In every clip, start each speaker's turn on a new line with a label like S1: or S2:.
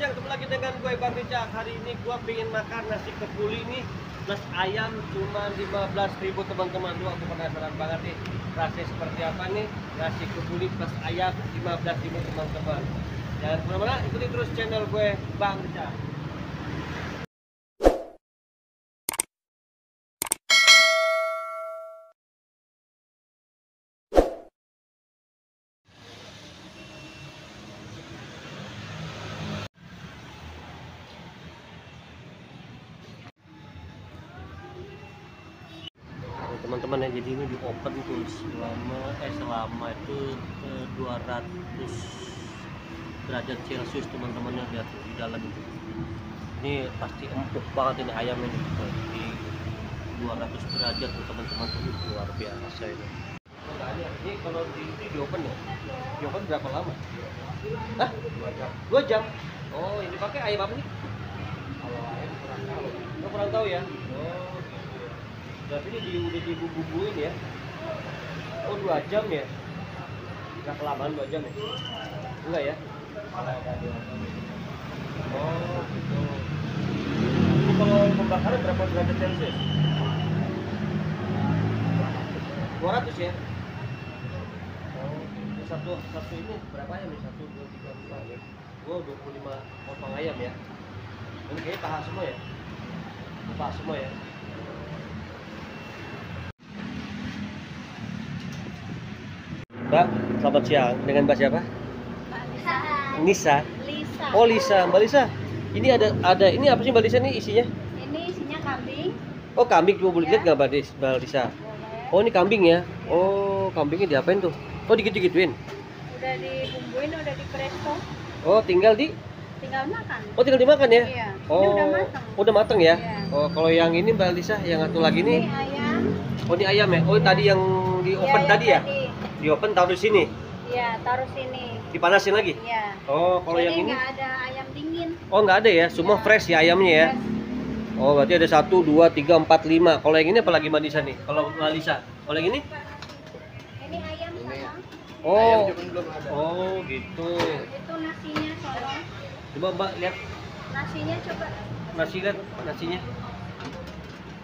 S1: siang, ketemu lagi dengan gue Bang Rijak. Hari ini gue pengen makan nasi kebuli nih plus ayam cuma 15.000 teman-teman. Aku penasaran banget nih rasanya seperti apa nih nasi kebuli plus ayam 15.000 teman-teman. Jangan kemana-mana, ikuti terus channel gue Bang Rijak. Teman-teman ya, jadi ini di open tuh selama itu 200 derajat Celcius teman-teman, yang lihat di dalam itu. Ini pasti empuk banget ini ayam ini di 200 derajat tuh teman-teman, tuh luar biasa ini. Ini kalau di open ya, di open berapa lama? Hah? 2 jam. Oh, ini pakai ayam apa nih? Kalau ayam kurang tahu ya. Oh, berarti ini udah dibumbuin ya. Oh, 2 jam ya. Nggak kelamaan 2 jam ya? Enggak ya? Oh gitu. Ini kalau pembakaran berapa derajat Celcius? 200 ya? Oh, satu ini berapa ayam nih? 1, 2, 3, 4 ya? Oh, 25 potong ayam ya? Ini kayaknya paha semua ya? Paha semua ya? Mbak, selamat siang. Dengan Mbak siapa?
S2: Mbak Lisa.
S1: Nisa.
S2: Lisa.
S1: Oh, Lisa. Mbak Lisa. Ini ada ini apa sih Mbak Lisa nih isinya?
S2: Ini isinya kambing.
S1: Oh, kambing. Coba boleh
S2: Ya.
S1: lihat nggak Mbak Lisa?
S2: Boleh.
S1: Oh, ini kambing ya. Oh, kambingnya diapain tuh? Oh, digitu-gituin.
S2: Udah dibumbuin, udah di presto,
S1: Oh, tinggal
S2: makan.
S1: Oh, tinggal dimakan ya?
S2: Iya.
S1: Oh,
S2: Ini udah matang.
S1: udah matang ya?
S2: Iya.
S1: Oh, kalau yang ini Mbak Lisa, yang satu lagi
S2: Ini
S1: nih.
S2: ayam.
S1: Oh, ini ayam ya? Oh, tadi yang di open
S2: Iya,
S1: tadi ya? Di open taruh di sini.
S2: Iya, taruh sini.
S1: Dipanasin lagi?
S2: Iya.
S1: Oh, kalau yang
S2: Jadi
S1: ini?
S2: nggak ada ayam dingin.
S1: Oh, nggak ada ya? Semua
S2: Iya.
S1: fresh ya ayamnya ya?
S2: Fresh.
S1: Oh, berarti ada 1, 2, 3, 4, 5. Kalau yang ini apa lagi Mbak Lisa nih? Kalau Mbak Lisa, kalau yang ini?
S2: Ini ayam sama.
S1: Oh, oh gitu.
S2: Itu nasinya soalnya.
S1: Coba Mbak lihat
S2: Nasinya coba.
S1: nasinya.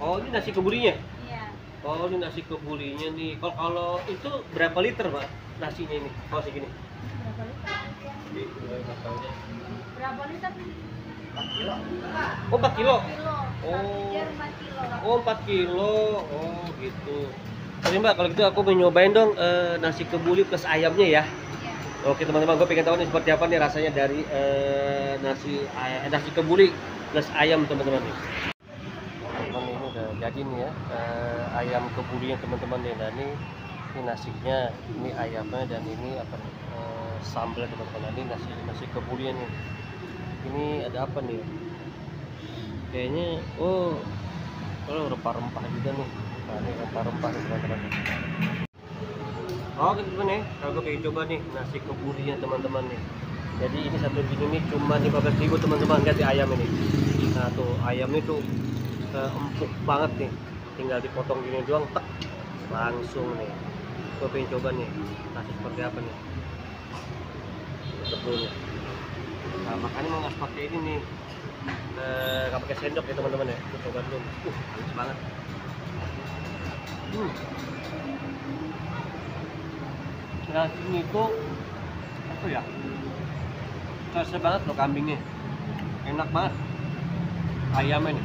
S1: Oh, ini nasi kebulinya.
S2: Iya.
S1: Oh, ini nasi kebulinya nih. Kalau itu berapa liter Mbak nasinya ini? Oh, segini.
S2: Berapa liter? Berapa liter?
S1: 4 kilo. Oh, 4 kilo.
S2: Oh. 4 kilo.
S1: Oh, 4 kilo. Oh, gitu. Oke Mbak, kalau gitu aku mau nyobain dong nasi kebuli plus ayamnya ya.
S2: Iya.
S1: Oke teman-teman, gue pengen tahu nih seperti apa nih rasanya dari nasi kebuli plus ayam teman-teman nih. Teman-teman, ini udah jadi nih ya ayam kebulinya teman-teman nih. Nah ini nasinya, ini ayamnya, dan ini apa nih sambal teman-teman. Ini nasi kebulinya nih. Ini ada apa nih? Kayaknya rempah-rempah juga nih. Nah, ini rempah-rempah nih teman-teman. Oke teman-teman nih, kalau gue pengen coba nih nasi kebulinya teman-teman nih. Jadi ini satu gini nih cuma 15.000 teman-teman. Lihat di ayam ini. Nah tuh ayamnya tuh empuk banget nih. Tinggal dipotong gini doang, tek, langsung nih. Gue pengen coba nih nasi seperti apa nih kebulnya. Nah makanya mau ngasih pakai ini nih, nggak pakai sendok ya teman-teman ya. Gue coba dulu. Halus banget. Nah ini tuh apa ya, kerasa banget loh kambingnya, enak banget ayamnya nih.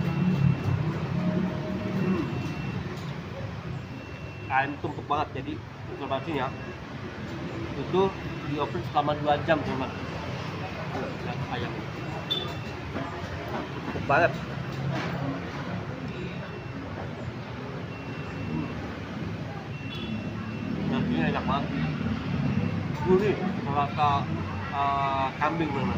S1: Ayam tuh empuk banget, jadi informasinya itu di oven selama 2 jam teman. Ayam empuk banget. Nasinya enak banget, gurih, rasa kambing memang.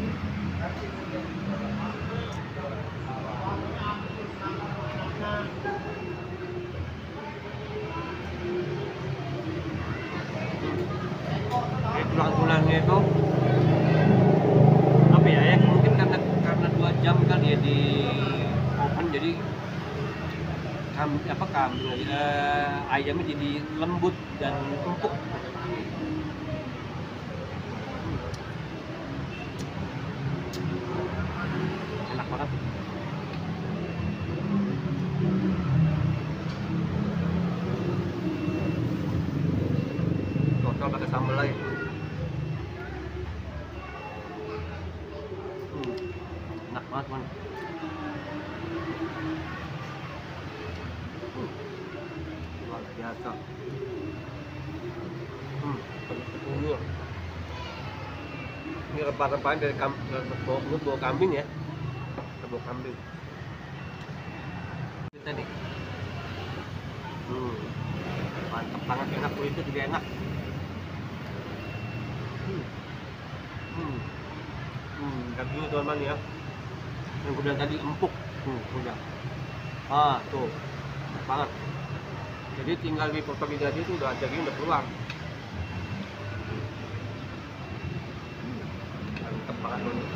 S1: Tulang-tulangnya itu apa ya, mungkin karena 2 jam kan ya di oven, jadi ayamnya jadi lembut dan empuk. banget. Total pakai sambal lagi. Enak banget man. Luar biasa. Penuh. Ini rempah-rempahan dari bau kambing ya. Bau kambing. Kita nih. Mantap banget, enak, kulitnya juga enak. Dagingnya teman-teman ya. Yang udah tadi empuk. Udah. Tuh. Enak banget. Jadi tinggal dipotong aja itu udah daging udah keluar. Mantap banget loh.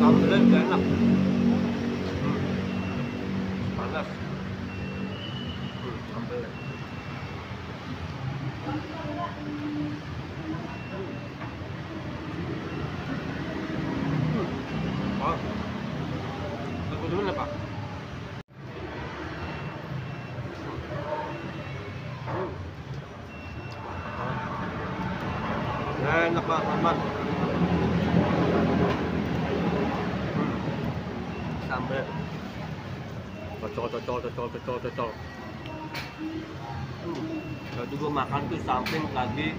S1: Sambalnya juga enak. Panas. Sambalnya. Gimana Pak? Enak Pak, teman. Sambal. Cocol. Jadi gue makan tuh samping lagi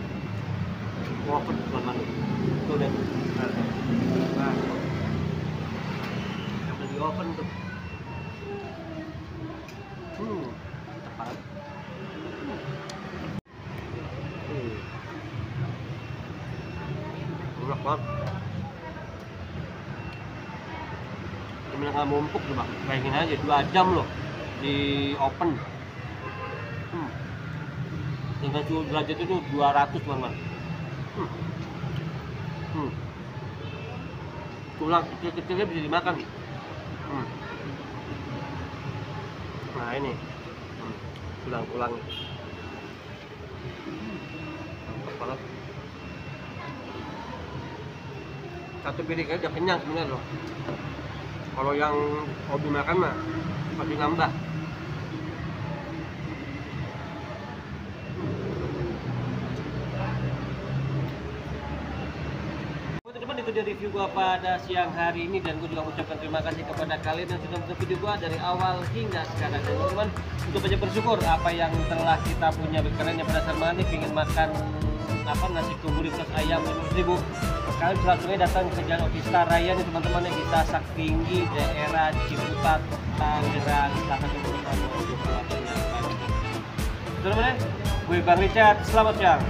S1: oven teman-teman. Tuh deh. Nah. Di oven tuh. Tepat. Enak banget. Gimana nggak mumpuk tuh Bang? Bayangin aja 2 jam loh di oven. Dengan suhu derajat itu 200 teman-teman. Tulang kecil-kecilnya bisa dimakan. Nah ini tulang-tulangnya mantap banget. Satu piring aja udah kenyang sebenarnya loh. Kalau yang hobi makan mah pasti nambah. Teman-teman, itu dia review gua pada siang hari ini, dan gue juga mengucapkan terima kasih kepada kalian yang sudah menonton video gua dari awal hingga sekarang. Dan teman-teman, untuk banyak bersyukur apa yang telah kita punya. Kalian yang pada saat ini ingin makan nasi kumburi plus ayam 5.000, kalian bisa langsung datang ke Jalan Otista Raya nih teman-teman, yang di Sasak Tinggi, daerah Ciputat, Tangerang, Selatan. Teman-teman, gue Bang Richard, selamat siang.